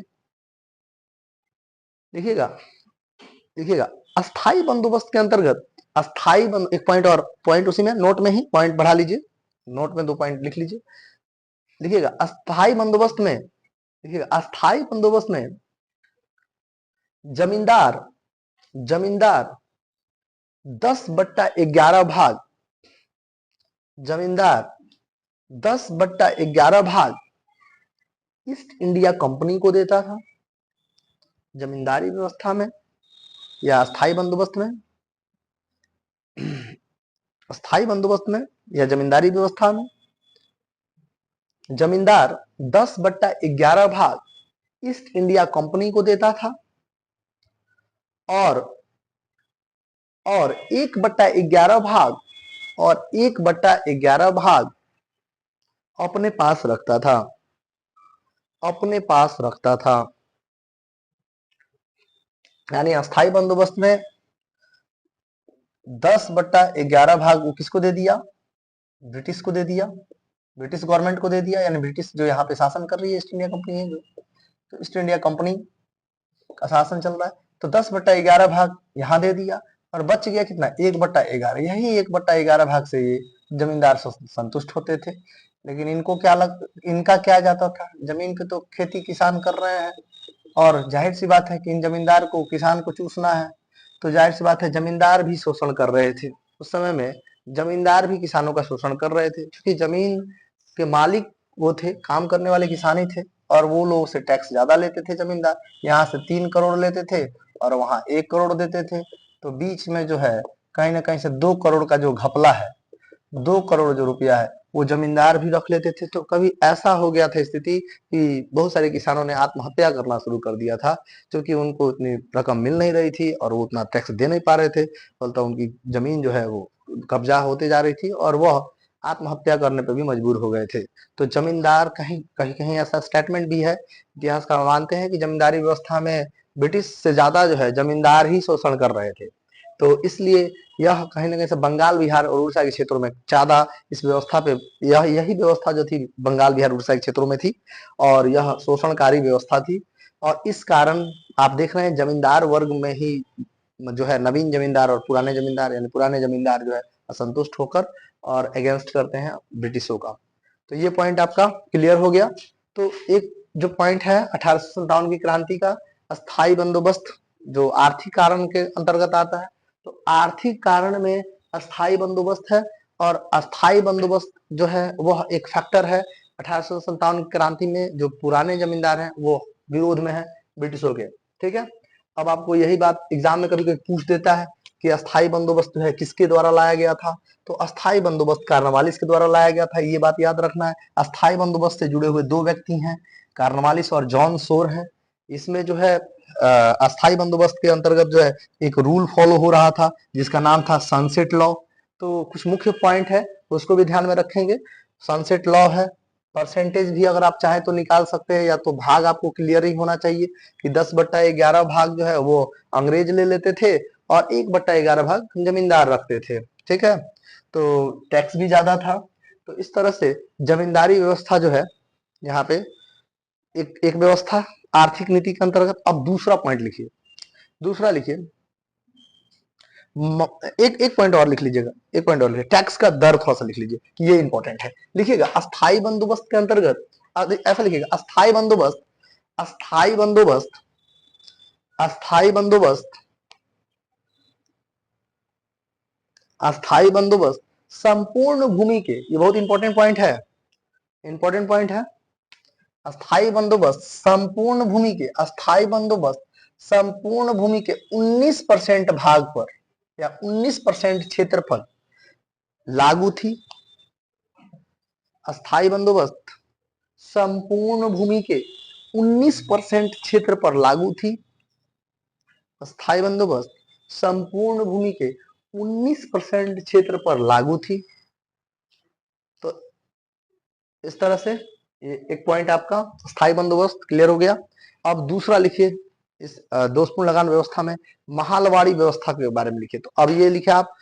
लिखिएगा। अस्थाई बंदोबस्त के अंतर्गत एक पॉइंट उसी में नोट में ही पॉइंट बढ़ा लीजिए, नोट में 2 पॉइंट लिख लीजिए। लिखिएगा अस्थाई बंदोबस्त में जमींदार 10/11 भाग ईस्ट इंडिया कंपनी को देता था। जमींदारी व्यवस्था में या अस्थाई बंदोबस्त में या जमींदारी व्यवस्था में जमींदार 10/11 भाग ईस्ट इंडिया कंपनी को देता था और 1/11 भाग अपने पास रखता था। यानी अस्थाई बंदोबस्त में 10/11 भाग वो किसको दे दिया, ब्रिटिश को दे दिया, ब्रिटिश गवर्नमेंट को दे दिया, यानी ब्रिटिश जो यहाँ पे शासन कर रही है ईस्ट इंडिया कंपनी है, जो तो ईस्ट इंडिया कंपनी का शासन चल रहा है, तो 10/11 भाग यहाँ दे दिया और बच गया कितना 1/11। यही 1/11 भाग से ये जमींदार संतुष्ट होते थे। लेकिन इनका क्या जाता था, जमीन पे तो खेती किसान कर रहे हैं और जाहिर सी बात है कि इन जमींदार को किसान को चूसना है, तो जाहिर सी बात है जमींदार भी शोषण कर रहे थे। उस समय में जमींदार भी किसानों का शोषण कर रहे थे, क्योंकि जमीन के मालिक वो थे, काम करने वाले किसान ही थे, और वो लोगों से टैक्स ज्यादा लेते थे जमींदार। यहाँ से 3 करोड़ लेते थे और वहां 1 करोड़ देते थे, तो बीच में जो है कहीं ना कहीं से 2 करोड़ का जो घपला है, 2 करोड़ जो रुपया है वो जमींदार भी रख लेते थे। तो कभी ऐसा हो गया था स्थिति कि बहुत सारे किसानों ने आत्महत्या करना शुरू कर दिया था, क्योंकि उनको उतनी रकम मिल नहीं रही थी और वो उतना टैक्स दे नहीं पा रहे थे, फलतः उनकी जमीन जो है वो कब्जा होते जा रही थी और वह आत्महत्या करने पर भी मजबूर हो गए थे। तो जमींदार कहीं कहीं कहीं ऐसा स्टेटमेंट भी है इतिहासकार मानते हैं कि जमींदारी व्यवस्था में ब्रिटिश से ज्यादा जो है जमींदार ही शोषण कर रहे थे। तो इसलिए यह कहीं ना कहीं से बंगाल बिहार और उड़ीसा के क्षेत्रों में ज्यादा इस व्यवस्था पे यही व्यवस्था जो थी बंगाल बिहार उड़ीसा के क्षेत्रों में थी और यह शोषणकारी व्यवस्था थी। और इस कारण आप देख रहे हैं जमींदार वर्ग में ही जो है नवीन जमींदार और पुराने जमींदार, यानी पुराने जमींदार जो है असंतुष्ट होकर और अगेंस्ट करते हैं ब्रिटिशों का। तो ये पॉइंट आपका क्लियर हो गया। तो एक जो पॉइंट है 1857 की क्रांति का अस्थाई बंदोबस्त, जो आर्थिक कारण के अंतर्गत आता है। तो आर्थिक कारण में अस्थाई बंदोबस्त है, और अस्थाई बंदोबस्त जो है वह एक फैक्टर है 1857 की क्रांति में। जो पुराने जमींदार हैं वो विरोध में है ब्रिटिशों के, ठीक है। अब आपको यही बात एग्जाम में कभी कभी पूछ देता है कि अस्थाई बंदोबस्त जो है किसके द्वारा लाया गया था। तो अस्थाई बंदोबस्त कार्नवालिस के द्वारा लाया गया था, ये बात याद रखना है। अस्थाई बंदोबस्त से जुड़े हुए 2 व्यक्ति हैं, कार्नवालिस और जॉन सोर है। इसमें जो है अस्थाई बंदोबस्त के अंतर्गत जो है एक रूल फॉलो हो रहा था जिसका नाम था सनसेट लॉ। तो कुछ मुख्य पॉइंट है उसको भी ध्यान में रखेंगे। सनसेट लॉ है, परसेंटेज भी अगर आप चाहें तो निकाल सकते हैं, या तो भाग आपको क्लियर ही होना चाहिए कि 10/11 भाग जो है वो अंग्रेज ले लेते थे और 1/11 भाग जमींदार रखते थे, ठीक है। तो टैक्स भी ज्यादा था। तो इस तरह से जमींदारी व्यवस्था जो है यहाँ पे एक व्यवस्था आर्थिक नीति के अंतर्गत। अब दूसरा पॉइंट लिखिए, दूसरा लिखिए, एक पॉइंट और लिख लीजिएगा, एक पॉइंट और लिखिए, टैक्स का दर थोड़ा सा लिख लीजिए कि ये इंपॉर्टेंट है। लिखिएगा अस्थाई बंदोबस्त के अंतर्गत, ऐसा लिखिएगा अस्थाई बंदोबस्त, अस्थाई बंदोबस्त, अस्थाई बंदोबस्त, अस्थाई बंदोबस्त संपूर्ण भूमि के, ये बहुत इंपॉर्टेंट पॉइंट है, इंपॉर्टेंट पॉइंट है। अस्थाई बंदोबस्त संपूर्ण भूमि के, अस्थाई बंदोबस्त संपूर्ण भूमि के 19% भाग पर या 19% क्षेत्रफल लागू थी। अस्थाई बंदोबस्त संपूर्ण भूमि के 19% क्षेत्र पर लागू थी। अस्थाई बंदोबस्त संपूर्ण भूमि के 19% क्षेत्र पर लागू थी। तो इस तरह से ये एक पॉइंट आपका स्थायी बंदोबस्त क्लियर हो गया। अब दूसरा लिखिए, इस दोषपूर्ण लगान व्यवस्था में महालवाड़ी व्यवस्था के बारे में लिखिए। तो अब ये लिखे आप,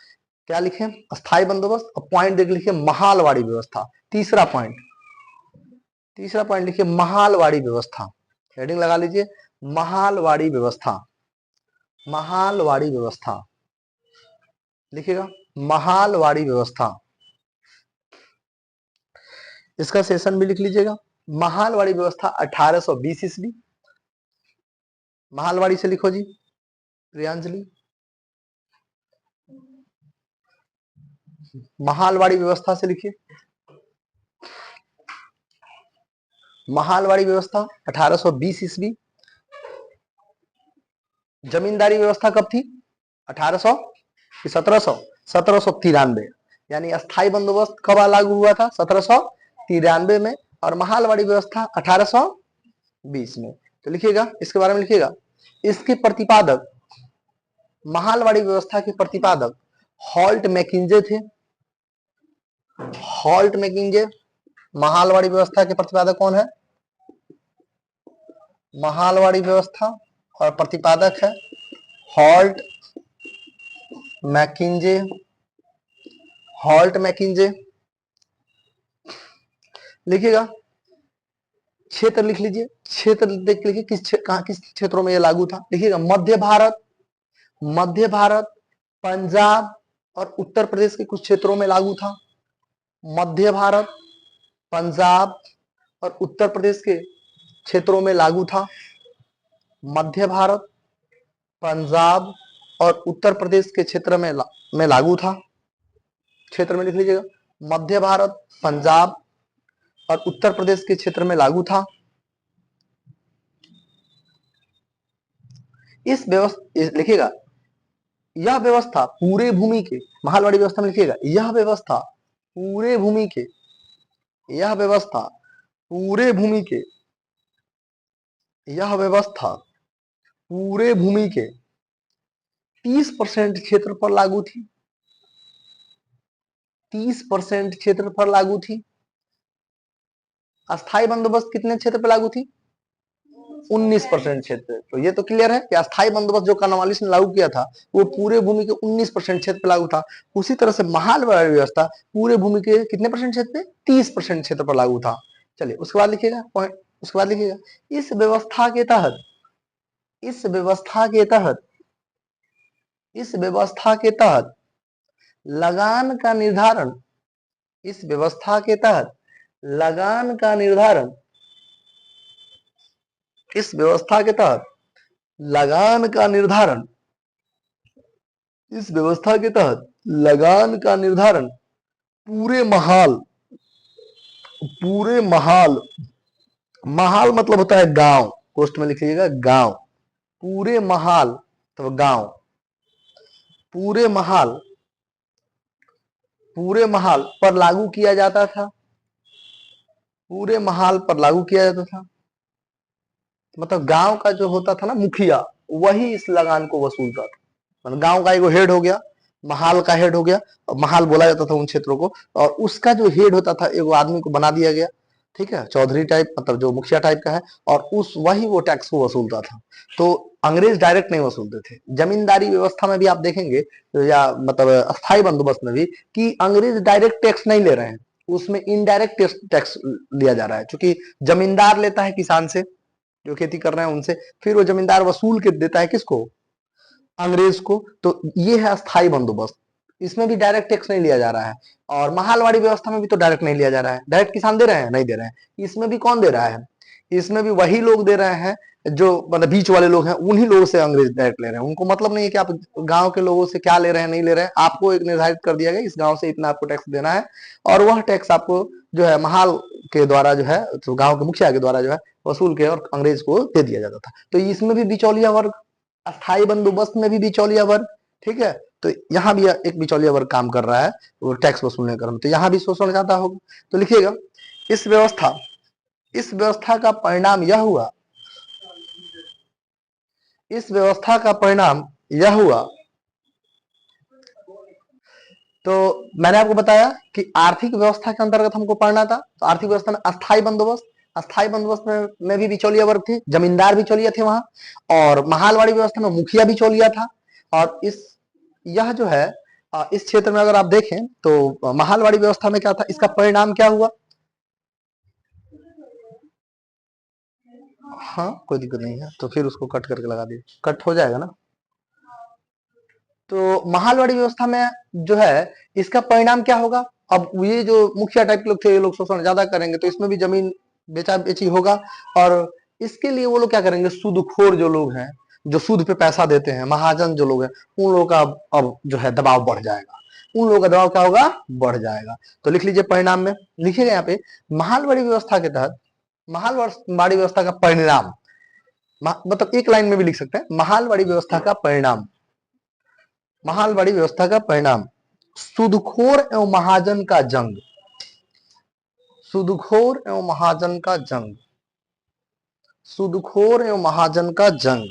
क्या लिखे, अस्थाई बंदोबस्त, और पॉइंट देख लिखिए महालवाड़ी व्यवस्था। तीसरा पॉइंट, तीसरा पॉइंट लिखिए महालवाड़ी व्यवस्था, हेडिंग लगा लीजिए महालवाड़ी व्यवस्था, महालवाड़ी व्यवस्था लिखिएगा महालवाड़ी व्यवस्था। इसका सेशन भी लिख लीजिएगा, महालवाड़ी व्यवस्था 1820 ईस्वी। महालवाड़ी से लिखो जी प्रियांजलि, महालवाड़ी व्यवस्था से लिखिए, महालवाड़ी व्यवस्था 1820 ईस्वी। जमींदारी व्यवस्था कब थी, 1800 कि 1700, 1793, यानी अस्थाई बंदोबस्त कब लागू हुआ था, 1793 में, और महालवाड़ी व्यवस्था 1820 में। तो लिखिएगा, इसके बारे में लिखिएगा, इसके प्रतिपादक, महालवाड़ी व्यवस्था के प्रतिपादक हॉल्ट मैकिंजे थे। हॉल्ट मैकिंजे महालवाड़ी व्यवस्था के प्रतिपादक कौन है, महालवाड़ी व्यवस्था और प्रतिपादक है हॉल्ट मैकिंजे, हॉल्ट मैकिंजे। लिखिएगा, क्षेत्र लिख लीजिए, क्षेत्र देख लीजिए किस क्षेत्रों में यह लागू था। लिखिएगा मध्य भारत, मध्य भारत, पंजाब और उत्तर प्रदेश के कुछ क्षेत्रों में लागू था। मध्य भारत, पंजाब और उत्तर प्रदेश के क्षेत्रों में लागू था। मध्य भारत, पंजाब और उत्तर प्रदेश के क्षेत्र में लागू था। क्षेत्र में लिख लीजिएगा, मध्य भारत, पंजाब और उत्तर प्रदेश के क्षेत्र में लागू था। इस व्यवस्था लिखिएगा, यह व्यवस्था पूरे भूमि के, महालवाड़ी व्यवस्था में लिखिएगा, यह व्यवस्था पूरे भूमि के, यह व्यवस्था पूरे भूमि के, यह व्यवस्था पूरे भूमि के 30% क्षेत्र पर लागू थी। 30% क्षेत्र पर लागू थी। अस्थायी बंदोबस्त कितने क्षेत्र पर लागू थी? 19% क्षेत्र। तो ये तो क्लियर है कि अस्थायी बंदोबस्त जो कॉर्नवालिस ने लागू किया था वो पूरे भूमि के 19% क्षेत्र पर लागू था। उसी तरह से महालवाड़ी व्यवस्था पूरे भूमि के कितने परसेंट क्षेत्र पे? 30% क्षेत्र पर लागू था। चलिए उसके बाद लिखिएगा पॉइंट, उसके बाद लिखिएगा, इस व्यवस्था के तहत, इस व्यवस्था के तहत, इस व्यवस्था के तहत लगान का निर्धारण, इस व्यवस्था के तहत लगान का निर्धारण, इस व्यवस्था के तहत लगान का निर्धारण, इस व्यवस्था के तहत लगान का निर्धारण पूरे महाल, पूरे महाल, महाल मतलब होता है गांव, पोस्ट में लिखिएगा गांव, पूरे महाल तो गांव, पूरे महाल, पूरे महाल पर लागू किया जाता था। पूरे महाल पर लागू किया जाता था, मतलब गांव का जो होता था ना मुखिया, वही इस लगान को वसूलता था। मतलब गांव का एगो हेड हो गया, महाल का हेड हो गया, और महाल बोला जाता था उन क्षेत्रों को, और उसका जो हेड होता था एगो आदमी को बना दिया गया, ठीक है, चौधरी टाइप, मतलब जो मुखिया टाइप का है, और उस वही वो टैक्स को वसूलता था। तो अंग्रेज डायरेक्ट नहीं वसूलते थे। जमींदारी व्यवस्था में भी आप देखेंगे, या मतलब अस्थायी बंदोबस्त में भी, कि अंग्रेज डायरेक्ट टैक्स नहीं ले रहे हैं, उसमें इनडायरेक्ट टैक्स लिया जा रहा है। क्योंकि जमींदार लेता है किसान से, जो खेती कर रहे हैं उनसे, फिर वो जमींदार वसूल के देता है किसको? अंग्रेज को। तो ये है अस्थाई बंदोबस्त, इसमें भी डायरेक्ट टैक्स नहीं लिया जा रहा है। और महालवाड़ी व्यवस्था में भी तो डायरेक्ट नहीं लिया जा रहा है। डायरेक्ट किसान दे रहे हैं? नहीं दे रहे हैं। इसमें भी कौन दे रहा है? इसमें भी वही लोग दे रहे हैं जो मतलब बीच वाले लोग हैं, उन्हीं लोगों से अंग्रेज डायरेक्ट ले रहे हैं। उनको मतलब नहीं है कि आप गांव के लोगों से क्या ले रहे हैं नहीं ले रहे हैं। आपको एक निर्धारित कर दिया गया, इस गांव से इतना आपको टैक्स देना है, और वह टैक्स आपको जो है महाल के द्वारा जो है, तो गांव के मुखिया के द्वारा जो है वसूल के और अंग्रेज को दे दिया जाता था। तो इसमें भी बिचौलिया वर्ग, अस्थाई बंदोबस्त में भी बिचौलिया वर्ग, ठीक है। तो यहाँ भी एक बिचौलिया वर्ग काम कर रहा है वो टैक्स वसूलने का, तो यहाँ भी शोषण ज्यादा होगा। तो लिखिएगा, इस व्यवस्था, इस व्यवस्था का परिणाम यह हुआ, इस व्यवस्था का परिणाम यह हुआ, तो मैंने आपको बताया कि आर्थिक व्यवस्था के अंतर्गत हमको पढ़ना था। तो आर्थिक व्यवस्था में अस्थाई बंदोबस्त, अस्थाई बंदोबस्त में भी बिचौलिया वर्ग थे, जमींदार बिचौलिया थे वहां, और महालवाड़ी व्यवस्था में मुखिया बिचौलिया था। और इस यह जो है इस क्षेत्र में अगर आप देखें तो महालवाड़ी व्यवस्था में क्या था, इसका परिणाम क्या हुआ? हाँ कोई दिक्कत नहीं है, तो फिर उसको कट करके लगा दीजिए, कट हो जाएगा ना। तो महालवाड़ी व्यवस्था में जो है इसका परिणाम क्या होगा? अब ये जो मुखिया टाइप के लोग थे, ये लोग शोषण ज्यादा करेंगे, तो इसमें भी जमीन बेचा बेची होगा। और इसके लिए वो लोग क्या करेंगे, सूदखोर जो लोग हैं, जो सूद पे पैसा देते हैं, महाजन जो लोग हैं, उन लोगों का अब जो है दबाव बढ़ जाएगा। उन लोगों का दबाव क्या होगा? बढ़ जाएगा। तो लिख लीजिए परिणाम में, लिखिएगा यहाँ पे, महालवाड़ी व्यवस्था के तहत, महालवाड़ी व्यवस्था का परिणाम, मतलब एक लाइन में भी लिख सकते हैं, महालवाड़ी व्यवस्था का परिणाम, महालवाड़ी व्यवस्था का परिणाम, सूदखोर एवं महाजन का जंग, सूदखोर एवं महाजन का जंग, सूदखोर एवं महाजन का जंग।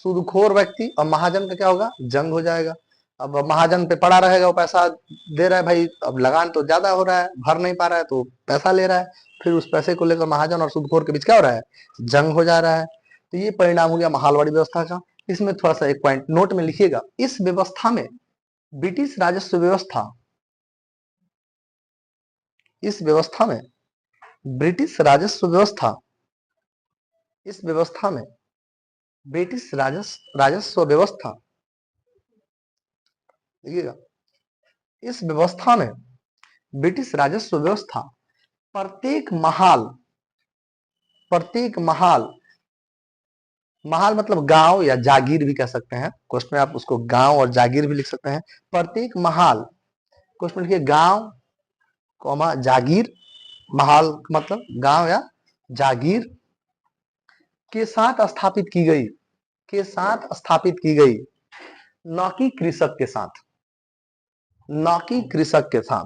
सूदखोर व्यक्ति और महाजन का क्या होगा? जंग हो जाएगा। अब महाजन पे पड़ा रहेगा, वो पैसा दे रहा है भाई, अब लगान तो ज्यादा हो रहा है, भर नहीं पा रहा है, तो पैसा ले रहा है, फिर उस पैसे को लेकर महाजन और सूदखोर के बीच क्या हो रहा है? जंग हो जा रहा है। तो ये परिणाम हो गया महालवाड़ी व्यवस्था का। इसमें थोड़ा सा एक पॉइंट नोट में लिखिएगा, इस व्यवस्था में ब्रिटिश राजस्व व्यवस्था, इस व्यवस्था में ब्रिटिश राजस्व व्यवस्था, इस व्यवस्था में ब्रिटिश राजस्व व्यवस्था देखिएगा, इस व्यवस्था में ब्रिटिश राजस्व व्यवस्था प्रत्येक महाल, महाल मतलब गांव या जागीर भी कह सकते हैं, क्वेश्चन में आप उसको गांव और जागीर भी लिख सकते हैं। प्रत्येक महाल, क्वेश्चन में लिखिए गांव कॉमा जागीर, महाल मतलब गांव या जागीर के साथ स्थापित की गई, न कि कृषक के साथ, न कि कृषक के साथ।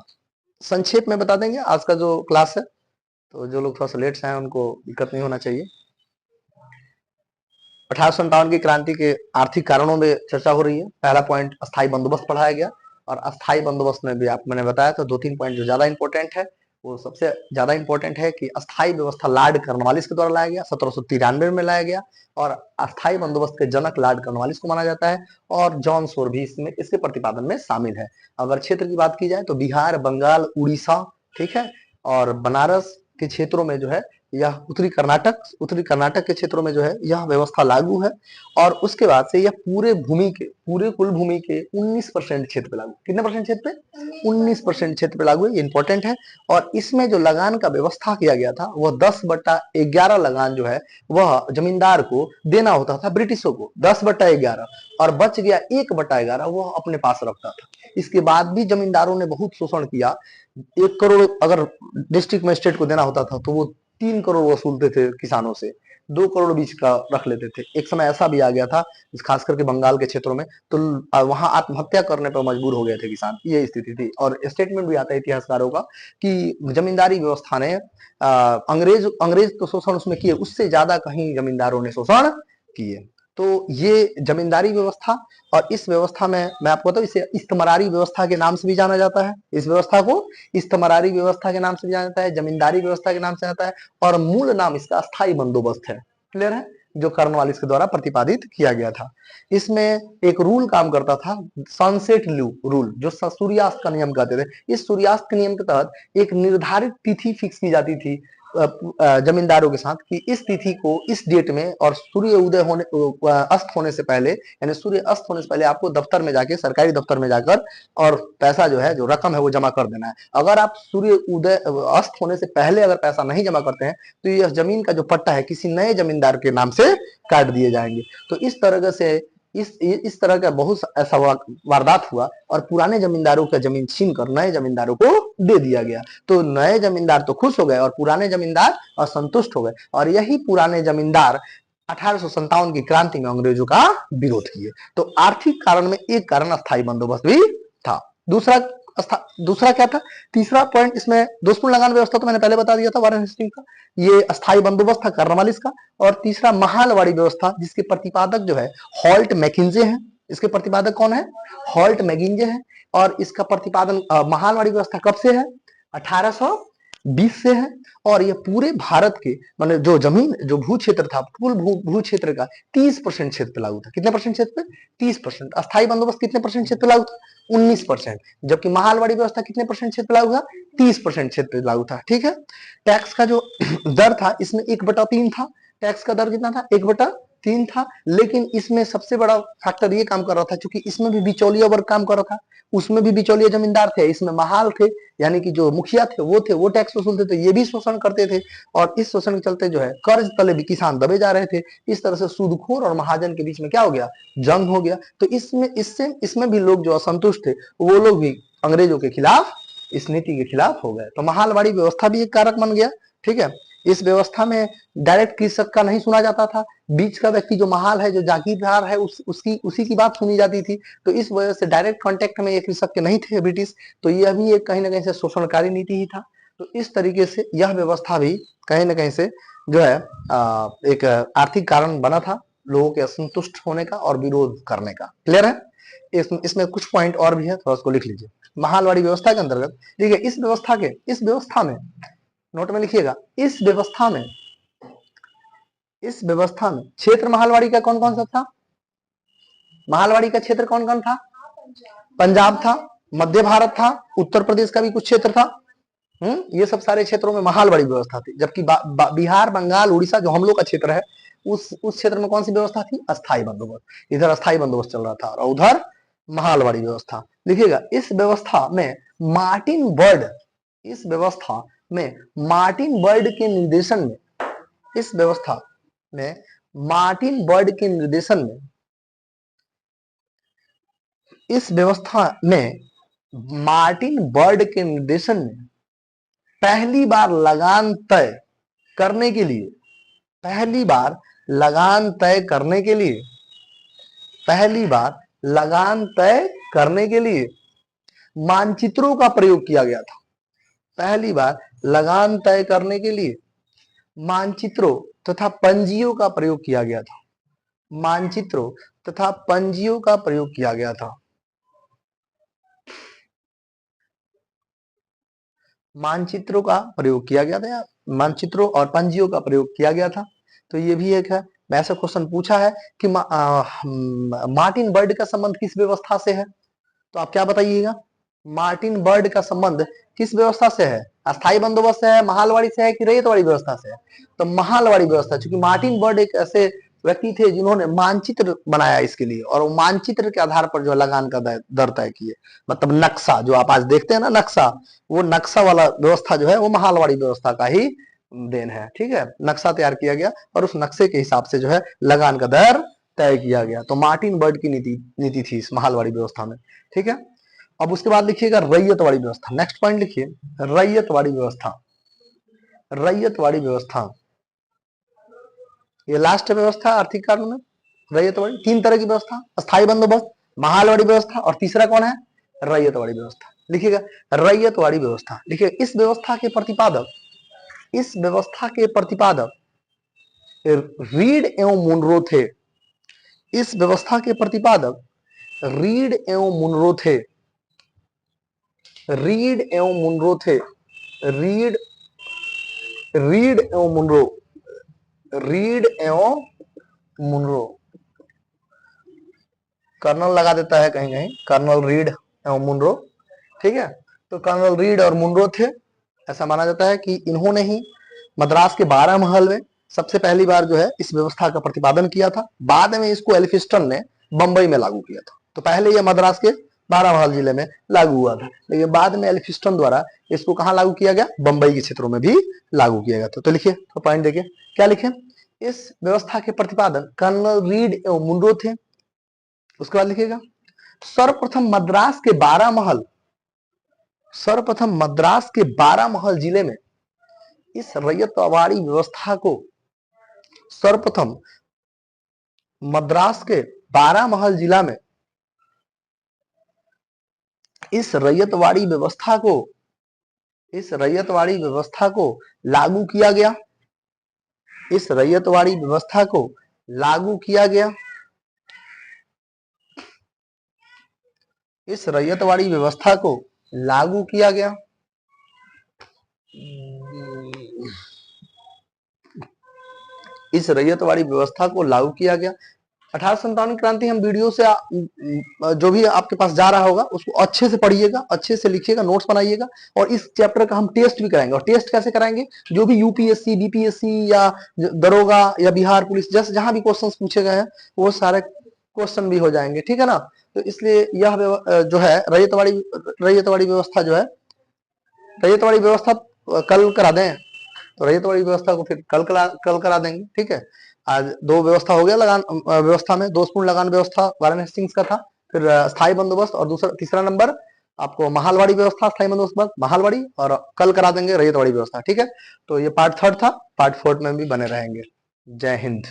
संक्षेप में बता देंगे आज का जो क्लास है, तो जो लोग थोड़ा सा लेट से आए उनको दिक्कत नहीं होना चाहिए। 1857 की क्रांति के आर्थिक कारणों में चर्चा हो रही है। पहला पॉइंट अस्थायी बंदोबस्त पढ़ाया गया, और अस्थायी बंदोबस्त में भी आप मैंने बताया तो 2-3 पॉइंट जो ज्यादा इंपॉर्टेंट है, वो सबसे ज्यादा इंपॉर्टेंट है कि अस्थायी व्यवस्था लॉर्ड कॉर्नवालिस के द्वारा लाया गया, 1793 में लाया गया, और अस्थायी बंदोबस्त के जनक लॉर्ड कॉर्नवालिस को माना जाता है, और जॉन सोर भी इसमें इसके प्रतिपादन में शामिल है। अगर क्षेत्र की बात की जाए तो बिहार, बंगाल, उड़ीसा, ठीक है, और बनारस के क्षेत्रों में जो है यह उत्तरी कर्नाटक के क्षेत्रों में जो है यह व्यवस्था लागू है, और उसके बाद से यह पूरे कुल भूमि के 19% क्षेत्र पे लागू। कितने परसेंट क्षेत्र पे? 19% क्षेत्र पे लागू है, ये इंपॉर्टेंट है। और इसमें जो लगान का व्यवस्था किया गया था वह 10/11 लगान जो है वह जमींदार को देना होता था ब्रिटिशों को, 10/11, और बच गया 1/11 वह अपने पास रखता था। इसके बाद भी जमींदारों ने बहुत शोषण किया। 1 करोड़ अगर डिस्ट्रिक्ट मजिस्ट्रेट को देना होता था तो वो 3 करोड़ वसूलते थे किसानों से, 2 करोड़ बीच का रख लेते थे। एक समय ऐसा भी आ गया था खास करके बंगाल के क्षेत्रों में, तो वहां आत्महत्या करने पर मजबूर हो गए थे किसान, ये स्थिति थी। और स्टेटमेंट भी आता है इतिहासकारों का कि जमींदारी व्यवस्था ने अंग्रेज तो शोषण उसमें किए, उससे ज्यादा कहीं जमींदारों ने शोषण किए। तो ये जमींदारी व्यवस्था, और इस व्यवस्था में मैं आपको बताऊं इसे इस्तमरारी व्यवस्था के नाम से भी जाना जाता है। इस व्यवस्था को इस्तमरारी व्यवस्था के नाम से भी जाना जाता है, जमींदारी व्यवस्था के नाम से जाता है, और मूल नाम इसका अस्थायी बंदोबस्त है। क्लियर है? जो कॉर्नवालिस के द्वारा प्रतिपादित किया गया था। इसमें एक रूल काम करता था, सनसेट रूल, जो सूर्यास्त का नियम कहते थे। इस सूर्यास्त के नियम के तहत एक निर्धारित तिथि फिक्स की जाती थी जमींदारों के साथ कि इस तिथि को इस डेट में, और सूर्य उदय होने अस्त होने से पहले, यानी सूर्य अस्त होने से पहले आपको दफ्तर में जाके, सरकारी दफ्तर में जाकर, और पैसा जो है, जो रकम है वो जमा कर देना है। अगर आप सूर्य उदय अस्त होने से पहले अगर पैसा नहीं जमा करते हैं तो यह जमीन का जो पट्टा है किसी नए जमींदार के नाम से काट दिए जाएंगे। तो इस तरह से इस तरह का बहुत ऐसा वारदात हुआ, और पुराने जमींदारों का जमीन छीन कर नए जमींदारों को दे दिया गया। तो नए जमींदार तो खुश हो गए और पुराने जमींदार असंतुष्ट हो गए, और यही पुराने जमींदार 1857 की क्रांति में अंग्रेजों का विरोध किए। तो आर्थिक कारण में एक कारण अस्थायी बंदोबस्त भी था। दूसरा क्या था? तीसरा पॉइंट इसमें दोषपूर्ण लगान व्यवस्था तो मैंने पहले बता दिया था, वारेन हेस्टिंग का। ये अस्थायी बंदोबस्त था कॉर्नवालिस का। और तीसरा महालवाड़ी व्यवस्था, जिसके प्रतिपादक जो है हॉल्ट मैकिंजे हैं। इसके प्रतिपादक कौन है? हॉल्ट मैकिंजे हैं। और इसका प्रतिपादन महालवाड़ी व्यवस्था कब से है? 1820 से है। और ये पूरे भारत के मतलब जो जमीन, जो भू क्षेत्र था, कुल भू क्षेत्र का 30% क्षेत्र पे लागू था। कितने परसेंट क्षेत्र पे? 30%। अस्थायी बंदोबस्त कितने परसेंट क्षेत्र पे लागू था? 19%। जबकि महालवाड़ी व्यवस्था कितने परसेंट क्षेत्र पे लागू था? 30% क्षेत्र पे लागू था। ठीक है। टैक्स का जो दर था इसमें 1/3 था। टैक्स का दर कितना था? 1/3 था। लेकिन इसमें सबसे बड़ा फैक्टर ये काम कर रहा था, क्योंकि इसमें भी बिचौलिया वर्ग काम कर रहा था, उसमें भी बिचौलिया जमींदार थे, इसमें महाल थे, यानी कि जो मुखिया थे वो टैक्स वसूलते थे, ये भी शोषण करते थे। और इस शोषण के चलते जो है कर्ज तले भी किसान दबे जा रहे थे। इस तरह से सूदखोर और महाजन के बीच में क्या हो गया? जंग हो गया। तो इसमें भी लोग जो असंतुष्ट थे वो लोग भी अंग्रेजों के खिलाफ, इस नीति के खिलाफ हो गए। तो महालवाड़ी व्यवस्था भी एक कारक बन गया। ठीक है। इस व्यवस्था में डायरेक्ट कृषक का नहीं सुना जाता था, बीच का व्यक्ति जो महाल है, जो जागीरदार है, उसी की बात सुनी जाती थी। तो इस वजह से डायरेक्ट कांटेक्ट में ये कृषक के नहीं थे ब्रिटिश। तो यह भी एक कहीं ना कहीं से शोषणकारी नीति ही था। तो इस तरीके से यह व्यवस्था भी कहीं ना कहीं से जो है एक आर्थिक कारण बना था लोगों के असंतुष्ट होने का और विरोध करने का। क्लियर है? इसमें कुछ पॉइंट और भी है, थोड़ा उसको लिख लीजिए। महालवाड़ी व्यवस्था के अंतर्गत देखिए, इस व्यवस्था में नोट में लिखिएगा, इस व्यवस्था में क्षेत्र महालवाड़ी का कौन कौन सा था? महालवाड़ी का क्षेत्र कौन कौन था? पंजाब था, मध्य भारत था, उत्तर प्रदेश का भी कुछ क्षेत्र था। ये सब सारे क्षेत्रों में महालवाड़ी व्यवस्था थी। जबकि बिहार, बंगाल, उड़ीसा जो हम लोग का क्षेत्र है, उस क्षेत्र में कौन सी व्यवस्था थी? अस्थायी बंदोबस्त। इधर अस्थायी बंदोबस्त चल रहा था, और उधर महालवाड़ी व्यवस्था। लिखिएगा, इस व्यवस्था में मार्टिन बर्ड, इस व्यवस्था में मार्टिन बर्ड के निर्देशन में, इस व्यवस्था में मार्टिन बर्ड के निर्देशन में, इस व्यवस्था में मार्टिन बर्ड के निर्देशन में पहली बार लगान तय करने के लिए, पहली बार लगान तय करने के लिए, पहली बार लगान तय करने के लिए मानचित्रों का प्रयोग किया गया था। पहली बार लगान तय करने के लिए मानचित्रों तथा पंजियों का प्रयोग किया गया था। मानचित्रों तथा पंजियों का प्रयोग किया गया था। मानचित्रों का प्रयोग किया गया था, मानचित्रों और पंजियों का प्रयोग किया गया था। तो ये भी एक है। ऐसा क्वेश्चन पूछा है कि मार्टिन बर्ड का संबंध किस व्यवस्था से है, तो आप क्या बताइएगा? मार्टिन बर्ड का संबंध किस व्यवस्था से है? अस्थाई बंदोबस्त से है, महालवाड़ी से है कि रैयतवाड़ी व्यवस्था से है? तो महालवाड़ी व्यवस्था, क्योंकि मार्टिन बर्ड एक ऐसे व्यक्ति थे जिन्होंने मानचित्र बनाया इसके लिए, और वो मानचित्र के आधार पर जो लगान का दर तय किए। मतलब नक्शा जो आप आज देखते हैं ना, नक्शा, वो नक्शा वाला व्यवस्था जो है वो महालवाड़ी व्यवस्था का ही देन है। ठीक है, नक्शा तैयार किया गया और उस नक्शे के हिसाब से जो है लगान का दर तय किया गया। तो मार्टिन बर्ड की नीति थी इस महालवाड़ी व्यवस्था में। ठीक है, अब उसके बाद लिखिएगा रैयतवाड़ी व्यवस्था। नेक्स्ट पॉइंट लिखिए, रैयतवाड़ी व्यवस्था। रैयतवाड़ी व्यवस्था ये लास्ट व्यवस्था आर्थिक कानून में। रैयतवाड़ी, तीन तरह की व्यवस्था, अस्थाई बंदोबस्त, महालवाड़ी व्यवस्था, और तीसरा कौन है? रैयतवाड़ी व्यवस्था। लिखिएगा रैयतवाड़ी व्यवस्था। लिखिए, इस व्यवस्था के प्रतिपादक, इस व्यवस्था के प्रतिपादक रीड एवं मुनरो थे। इस व्यवस्था के प्रतिपादक रीड एवं मुनरो थे। रीड एवं मुनरो थे। रीड एवं मुनरो, रीड एवं मुनरो, कर्नल लगा देता है कहीं कहीं, कर्नल रीड एवं मुनरो। ठीक है, तो कर्नल रीड और मुनरो थे। ऐसा माना जाता है कि इन्होंने ही मद्रास के 12 महल में सबसे पहली बार जो है इस व्यवस्था का प्रतिपादन किया था। बाद में इसको एल्फिंस्टन ने बंबई में लागू किया था। तो पहले यह मद्रास के 12 महल जिले में लागू हुआ था, लेकिन बाद में एल्फिंस्टन द्वारा इसको कहां लागू किया गया? बंबई के क्षेत्रों में भी लागू किया गया था। तो लिखिए, तो पॉइंट देखिए क्या लिखे, इस व्यवस्था के प्रतिपादन कर्नल रीड एवं मुनरो थे। उसके बाद लिखिएगा, सर्वप्रथम मद्रास के 12 महल, सर्वप्रथम मद्रास के 12 महल जिले में इस रैयतवाड़ी व्यवस्था को, सर्वप्रथम मद्रास के 12 महल जिला में इस रैयतवाड़ी व्यवस्था को, इस रैयतवाड़ी व्यवस्था को लागू किया गया। इस रैयतवाड़ी व्यवस्था को लागू किया गया। इस रैयतवाड़ी व्यवस्था को लागू किया गया। इस रैयतवाड़ी व्यवस्था को लागू किया गया। 1857 क्रांति हम वीडियो से जो भी आपके पास जा रहा होगा उसको अच्छे से पढ़िएगा, अच्छे से लिखिएगा, नोट्स बनाइएगा, और इस चैप्टर का हम टेस्ट भी कराएंगे। और टेस्ट कैसे कराएंगे? जो भी यूपीएससी, बीपीएससी या दरोगा या बिहार पुलिस, जैसे जहां भी क्वेश्चंस पूछे गए हैं वो सारे क्वेश्चन भी हो जाएंगे। ठीक है ना? तो इसलिए यह जो है रैयतवाड़ी व्यवस्था जो है, रैयतवाड़ी व्यवस्था कल करा दें तो रैयतवाड़ी व्यवस्था को फिर कल करा देंगे। ठीक है, आज दो व्यवस्था हो गया लगान व्यवस्था में, दोषपूर्ण लगान व्यवस्था वारेन हेस्टिंग्स का था, फिर स्थायी बंदोबस्त, और दूसरा तीसरा नंबर आपको महालवाड़ी व्यवस्था, स्थायी बंदोबस्त महालवाड़ी, और कल करा देंगे रैयतवाड़ी व्यवस्था। ठीक है, तो ये पार्ट 3 था, पार्ट 4 में भी बने रहेंगे। जय हिंद।